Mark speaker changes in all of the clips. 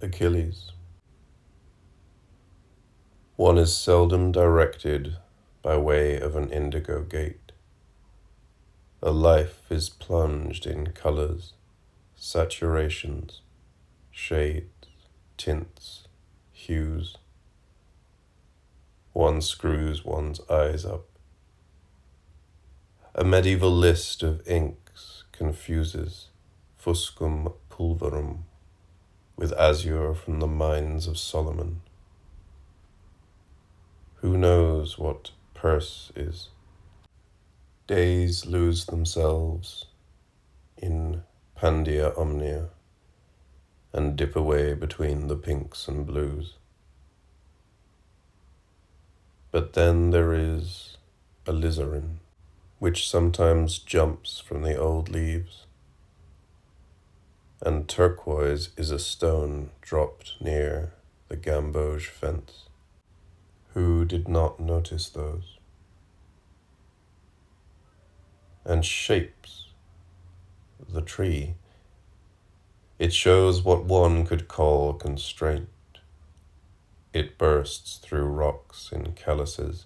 Speaker 1: Achilles. One is seldom directed by way of an indigo gate. A life is plunged in colors, saturations, shades, tints, hues. One screws one's eyes up. A medieval list of inks confuses fuscum pulverum with azure from the mines of Solomon. Who knows what purse is? Days lose themselves in Pandia Omnia and dip away between the pinks and blues. But then there is alizarin, which sometimes jumps from the old leaves, and turquoise is a stone dropped near the gamboge fence. Who did not notice those? And shapes, the tree. It shows what one could call constraint. It bursts through rocks in calyces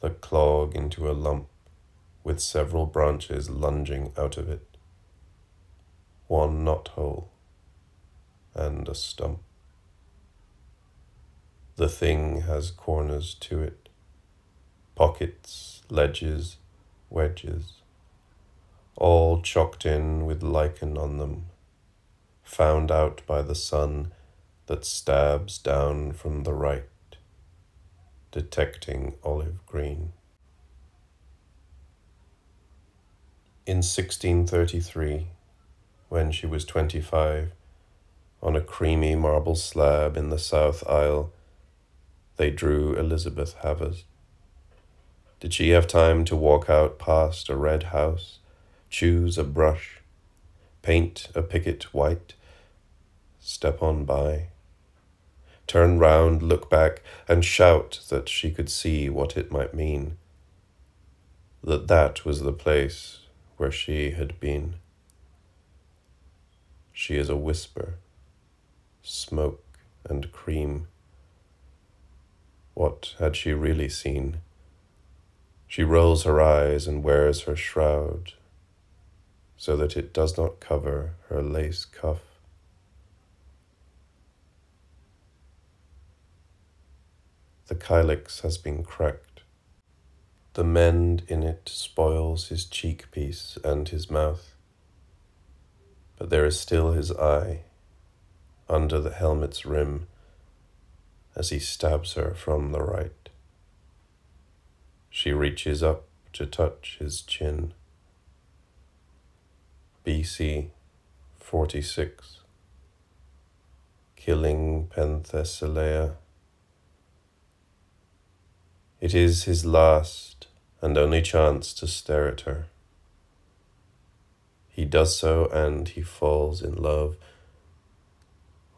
Speaker 1: that clog into a lump with several branches lunging out of it, one knothole and a stump. The thing has corners to it, pockets, ledges, wedges, all chalked in with lichen on them, found out by the sun that stabs down from the right, detecting olive green. In 1633, when she was 25, on a creamy marble slab in the south aisle, they drew Elizabeth Havers. Did she have time to walk out past a red house, choose a brush, paint a picket white, step on by, turn round, look back, and shout that she could see what it might mean, that that was the place where she had been? She is a whisper, smoke and cream. What had she really seen? She rolls her eyes and wears her shroud so that it does not cover her lace cuff. The kylix has been cracked. The mend in it spoils his cheek piece and his mouth, but there is still his eye under the helmet's rim as he stabs her from the right. She reaches up to touch his chin. BC 46. Killing Penthesilea. It is his last and only chance to stare at her. He does so and he falls in love.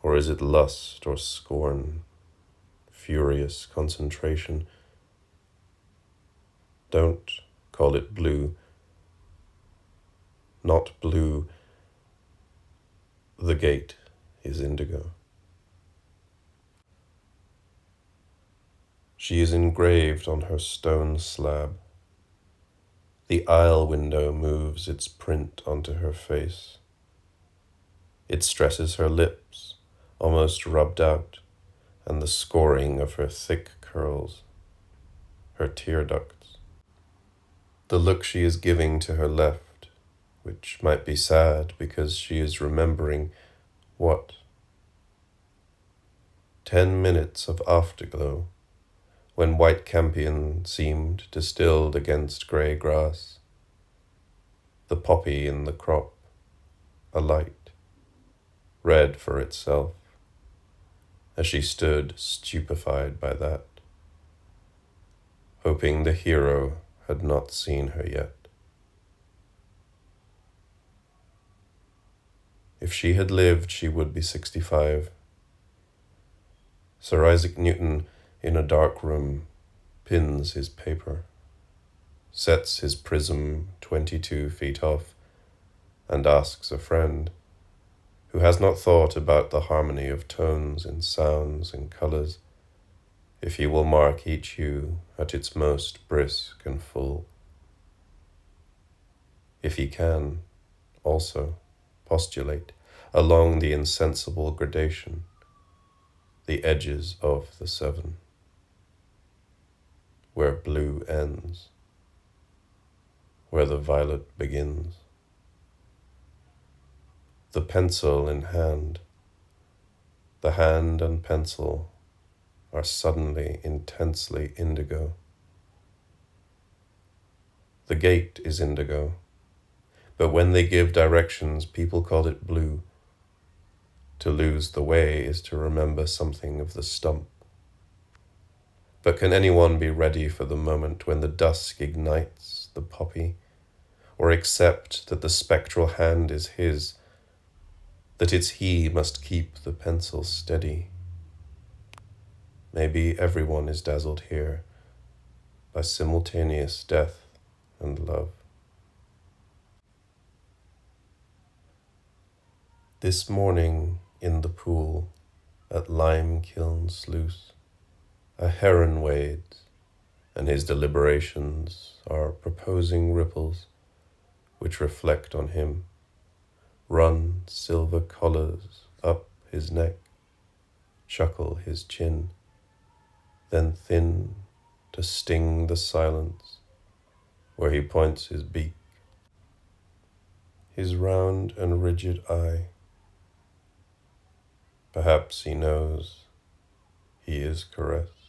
Speaker 1: Or is it lust or scorn, furious concentration? Don't call it blue. Not blue. The gate is indigo. She is engraved on her stone slab. The aisle window moves its print onto her face. It stresses her lips, almost rubbed out, and the scoring of her thick curls, her tear ducts. The look she is giving to her left, which might be sad because she is remembering what? 10 minutes of afterglow, when white campion seemed distilled against grey grass, the poppy in the crop, alight, red for itself, as she stood stupefied by that, hoping the hero had not seen her yet. If she had lived, she would be 65. Sir Isaac Newton, in a dark room, pins his paper, sets his prism 22 feet off, and asks a friend, who has not thought about the harmony of tones and sounds and colors, if he will mark each hue at its most brisk and full, if he can also postulate along the insensible gradation the edges of the seven, where blue ends, where the violet begins. The pencil in hand, the hand and pencil are suddenly intensely indigo. The gate is indigo, but when they give directions, people call it blue. To lose the way is to remember something of the stump. But can anyone be ready for the moment when the dusk ignites the poppy, or accept that the spectral hand is his, that it's he must keep the pencil steady? Maybe everyone is dazzled here by simultaneous death and love. This morning in the pool at Lime Kiln Sluice, a heron wades, and his deliberations are proposing ripples which reflect on him, run silver collars up his neck, chuckle his chin, then thin to sting the silence where he points his beak, his round and rigid eye. Perhaps he knows he is caressed.